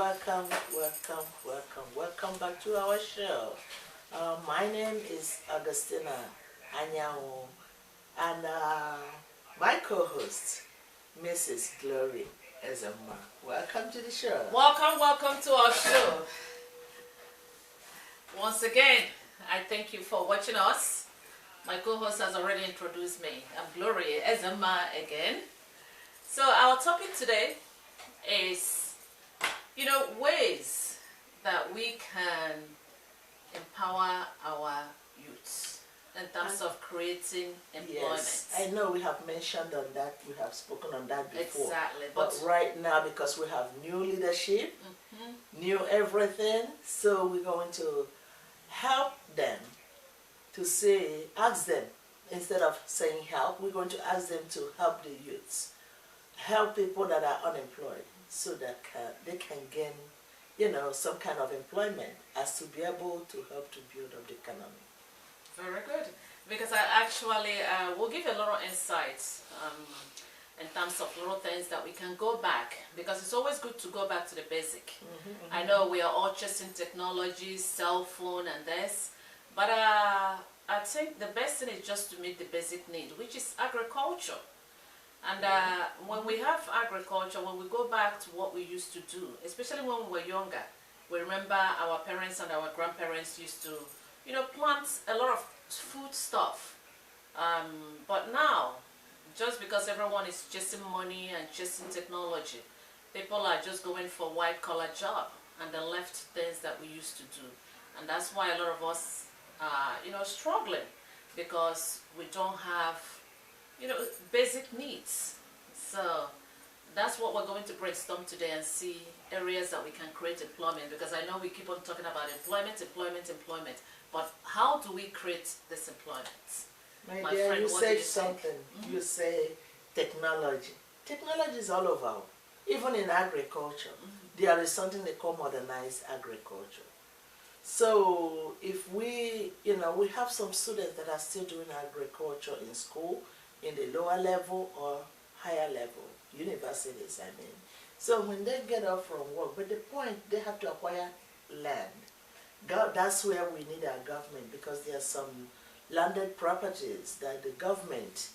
welcome welcome back to our show. My name is Augustina Anyanwu, and my co-host, Mrs. Glorynezemma. Welcome to the show. Welcome to our show. Once again, I thank you for watching us. My co-host has already introduced me. I'm Glorynezemma again. So our topic today is, ways that we can empower our youths in terms of creating employment. Yes, I know we have mentioned on that, we have spoken on that before. Exactly. But right now, because we have new leadership, new everything, so we're going to help them to ask them, instead of saying help, we're going to ask them to help the youths, help people that are unemployed, so that they can gain, some kind of employment, as to be able to help to build up the economy. Very good. Because I actually will give a lot of insights in terms of little things that we can go back, because it's always good to go back to the basic. I know we are all chasing technology, cell phone and this, but I think the best thing is just to meet the basic need, which is agriculture. And when we have agriculture, when we go back to what we used to do, especially when we were younger, we remember our parents and our grandparents used to, plant a lot of food stuff. But now, just because everyone is chasing money and chasing technology, people are just going for white-collar job, and they left things that we used to do. And that's why a lot of us are, struggling, because we don't have basic needs. So that's what we're going to brainstorm today and see areas that we can create employment, because I know we keep on talking about employment, but how do we create this employment? My dear, friend, you said something. You say technology. Technology is all over. Even in agriculture, there is something they call modernized agriculture. So if we have some students that are still doing agriculture in school, in the lower level or higher level, universities, I mean. So when they get off from work, but the point, they have to acquire land. That's where we need our government, because there are some landed properties that the government,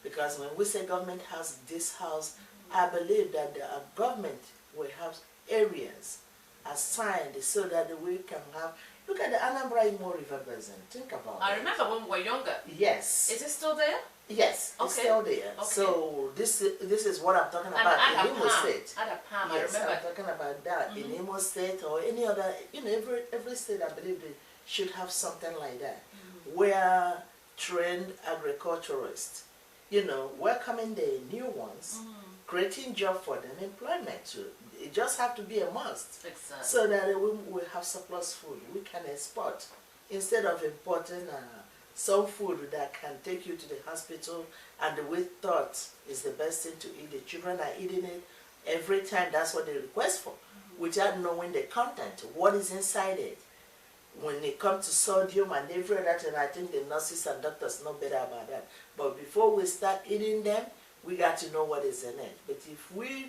because when we say government has this house, I believe that the government will have areas assigned so that we can have. Look at the Anambra Imo River Basin. Think about it. I remember when we were younger. Yes. Is it still there? Yes, it's still there. Okay. So this is what I'm talking about in Imo State. Yes, I'm talking about that in Imo State or any other. Every state, I believe they should have something like that, where trained agriculturists, welcoming the new ones, creating job for them, employment too. It just have to be a must. Exactly. So that we have surplus food, we can export instead of importing some food that can take you to the hospital, and the way thought is the best thing to eat. The children are eating it every time. That's what they request for, without knowing the content, what is inside it. When it comes to sodium and every other thing, I think the nurses and doctors know better about that. But before we start eating them, we got to know what is in it. But if we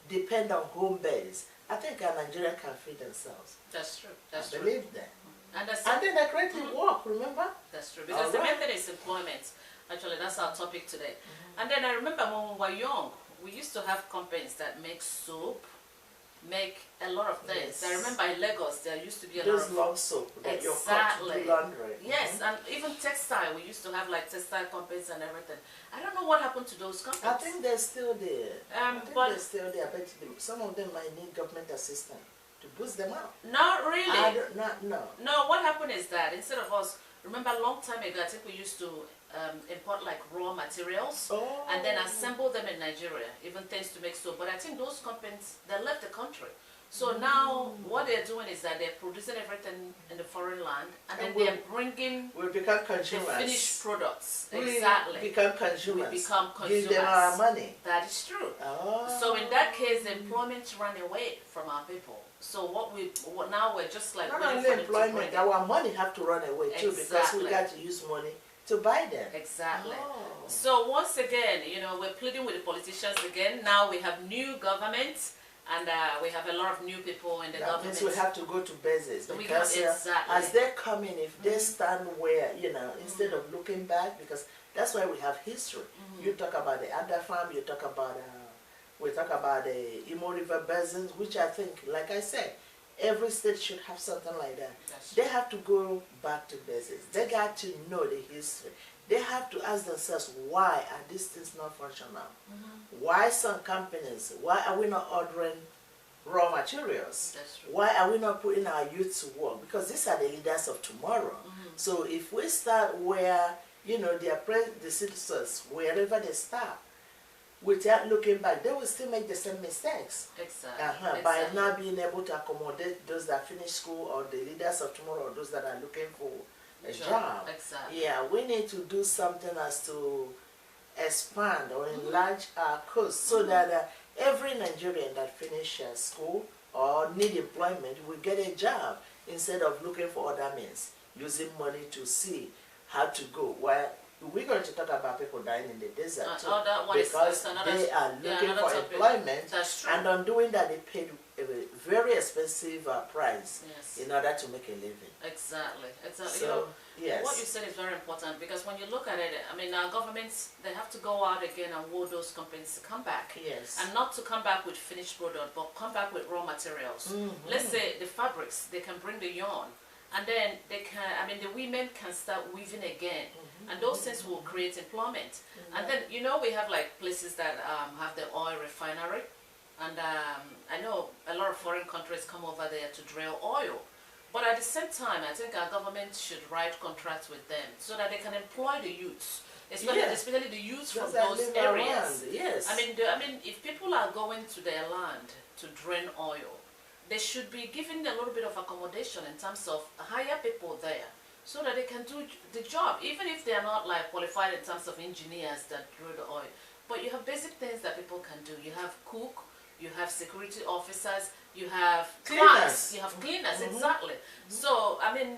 depend on home base, I think our Nigerians can feed themselves. That's true. That's I believe that. And then the creative work, remember? That's true, because the method is employment. Actually, that's our topic today. And then I remember when we were young, we used to have companies that make soap, make a lot of things. Yes. I remember in Lagos, there used to be a lot of... Those long soap that you're cut to do laundry. Yes, and even textile. We used to have like textile companies and everything. I don't know what happened to those companies. I think they're still there. They're still there, but some of them might need government assistance to boost them out. Not really. No. No, what happened is that instead of us, remember a long time ago, I think we used to import like raw materials and then assemble them in Nigeria, even things to make soap. But I think those companies, they left the country. So now what they're doing is that they're producing everything in the foreign land, and then they're bringing become consumers. The finished products. Exactly. Become consumers. We become consumers. Give them our money. That is true. So in that case, the employment ran away from our people. So now we're just like not only employment, our money have to run away too, because we got to use money to buy them. Exactly. So once again, we're pleading with the politicians again. Now we have new governments, And we have a lot of new people in the government. That means we have to go to basics, because as they come in, if they stand where, you know, instead of looking back, because that's why we have history. You talk about the Ada Farm, you talk about, we talk about the Imo River basins, which I think, like I said, every state should have something like that. They have to go back to basics. They got to know the history. They have to ask themselves, why are these things not functional? Why some companies, why are we not ordering raw materials? Why are we not putting our youth to work? Because these are the leaders of tomorrow. So if we start where, you know, their predecessors, wherever they start, without looking back, they will still make the same mistakes. By not being able to accommodate those that finish school, or the leaders of tomorrow, or those that are looking for a job. Yeah, we need to do something as to expand or enlarge our coast, so that every Nigerian that finishes school or need employment will get a job, instead of looking for other means, using money to see how to go. Well, we're going to talk about people dying in the desert too, because they are looking for employment, and on doing that they paid a very expensive price in order to make a living. Exactly. So, you know, what you said is very important, because when you look at it, I mean, our governments, they have to go out again and woo those companies to come back. And not to come back with finished product, but come back with raw materials. Let's say the fabrics, they can bring the yarn, and then they can, I mean, the women can start weaving again. And those things will create employment. And then, you know, we have like places that have the oil refinery. And I know a lot of foreign countries come over there to drill oil. But at the same time, I think our government should write contracts with them, so that they can employ the youths, especially the youths from those areas. I mean, if people are going to their land to drain oil, they should be given a little bit of accommodation in terms of hire people there, so that they can do the job, even if they are not like qualified in terms of engineers that drill the oil. But you have basic things that people can do. You have cook, you have security officers, you have cleaners, you have cleaners, exactly. So, I mean,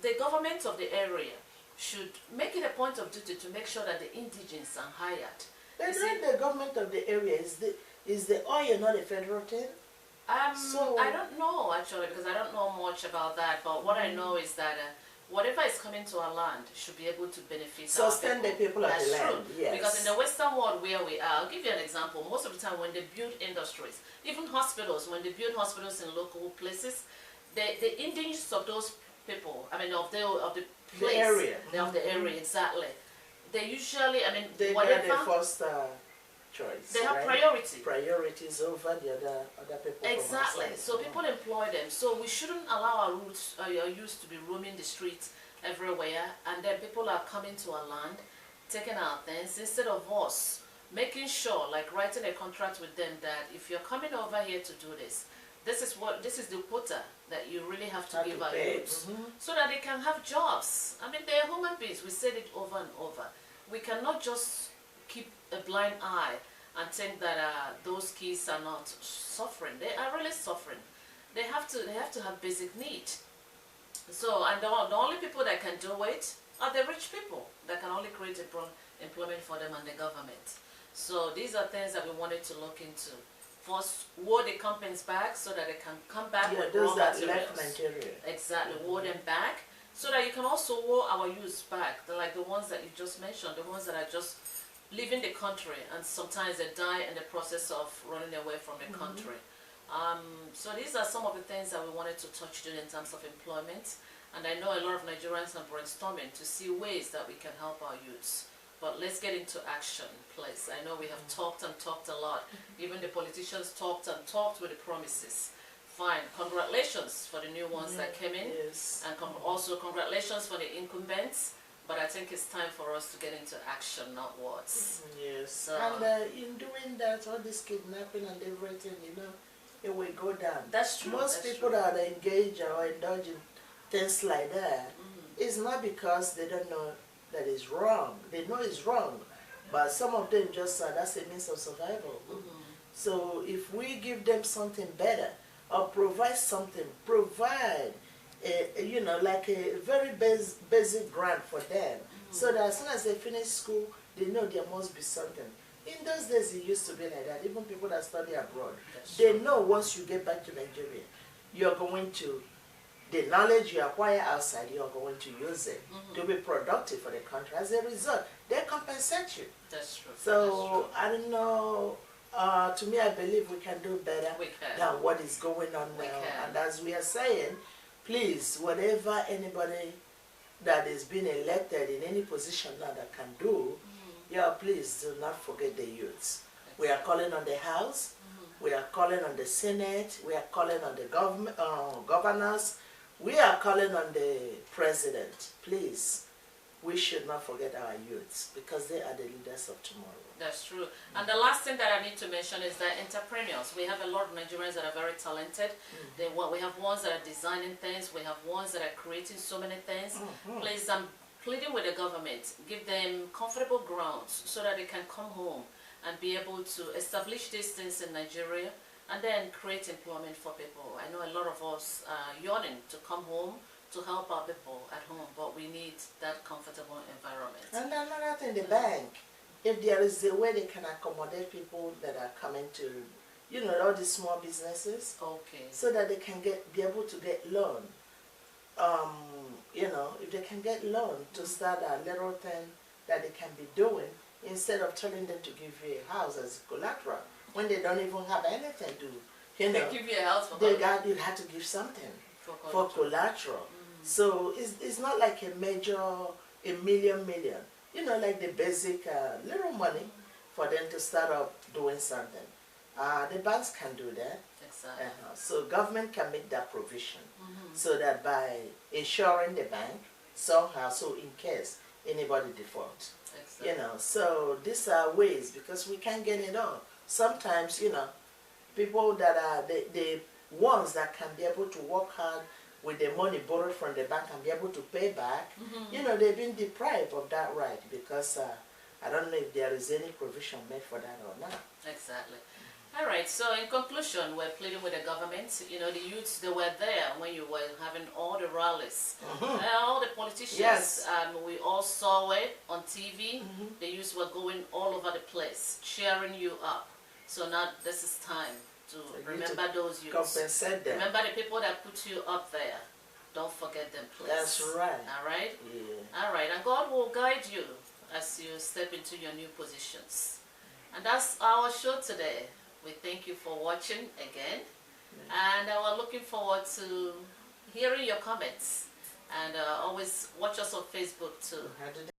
the government of the area should make it a point of duty to make sure that the indigents are hired. But then the government of the area, is the oil not a federal thing? So I don't know, actually, because I don't know much about that. But what I know is that whatever is coming to our land should be able to benefit sustain the people of the land. Because in the Western world where we are, I'll give you an example. Most of the time when they build industries, even hospitals, when they build hospitals in local places, the indigenous of those people, I mean of the place, the area, of the area, exactly. They usually, I mean, they get the first choice. They have priorities over the other people. Exactly. So people employ them. So we shouldn't allow our youth to be roaming the streets everywhere, and then people are coming to our land, taking our things, instead of us making sure, like writing a contract with them, that if you're coming over here to do this, this is the quota that you really have to give our youth, so that they can have jobs. I mean, they're human beings. We said it over and over. We cannot just keep a blind eye and think that those kids are not suffering. They are really suffering. They have to have basic needs. So, and the only people that can do it are the rich people that can only create employment for them and the government. So these are things that we wanted to look into. First, woo the companies back so that they can come back with raw materials. Exactly, woo them back, so that you can also woo our youths back, like the ones that you just mentioned, the ones that are just leaving the country, and sometimes they die in the process of running away from the country. So these are some of the things that we wanted to touch on in terms of employment, and I know a lot of Nigerians are brainstorming to see ways that we can help our youths. But let's get into action, please. I know we have talked and talked a lot. Even the politicians talked and talked with the promises. Fine. Congratulations for the new ones that came in. And also congratulations for the incumbents. But I think it's time for us to get into action, not words. So, and in doing that, all this kidnapping and everything, you know, it will go down. That's true. Most people that are engaged or indulge in things like that, it's not because they don't know that is wrong. They know it's wrong, but some of them just that's a means of survival. So if we give them something better, or provide something, you know, like a very basic grant for them, so that as soon as they finish school, they know there must be something. In those days, it used to be like that. Even people that study abroad, That's they true. know once you get back to Nigeria, you're going to, the knowledge you acquire outside, you're going to use it to be productive for the country. As a result, they compensate you. That's true. So, That's true. I don't know, to me, I believe we can do better than what is going on now. And as we are saying, please, whatever anybody that is being elected in any position now that can do, yeah, please do not forget the youths. We are calling on the House, we are calling on the Senate, we are calling on the government, governors, we are calling on the President. Please, we should not forget our youths because they are the leaders of tomorrow. That's true. And the last thing that I need to mention is that entrepreneurs. We have a lot of Nigerians that are very talented. We have ones that are designing things. We have ones that are creating so many things. Please, I'm pleading with the government. Give them comfortable grounds so that they can come home and be able to establish these things in Nigeria and then create employment for people. I know a lot of us are yearning to come home to help our people at home, but we need that comfortable environment. And another thing, the bank. If there is a way they can accommodate people that are coming to, you know, all these small businesses, so that they can be able to get loan. You know, if they can get loan to start a little thing that they can be doing, instead of telling them to give you a house as collateral when they don't even have anything to, you know, they give you a house for you have to give something for collateral. So it's not like a million. You know, like the basic little money for them to start up doing something. The banks can do that. Exactly. So government can make that provision so that by insuring the bank somehow, so in case anybody defaults. Exactly. You know, so these are ways because we can't get it all. Sometimes, you know, people that are the ones that can be able to work hard with the money borrowed from the bank and be able to pay back, you know, they've been deprived of that right because I don't know if there is any provision made for that or not. Exactly. All right, so in conclusion, we're pleading with the government. You know, the youths, they were there when you were having all the rallies. All the politicians, we all saw it on TV. The youths were going all over the place, cheering you up. So now this is time to remember those youths. Compensate them. Remember the people that put you up there. Don't forget them, please. That's right. All right? Yeah. All right, and God will guide you as you step into your new positions. And that's our show today. We thank you for watching again. And we're looking forward to hearing your comments. And always watch us on Facebook too.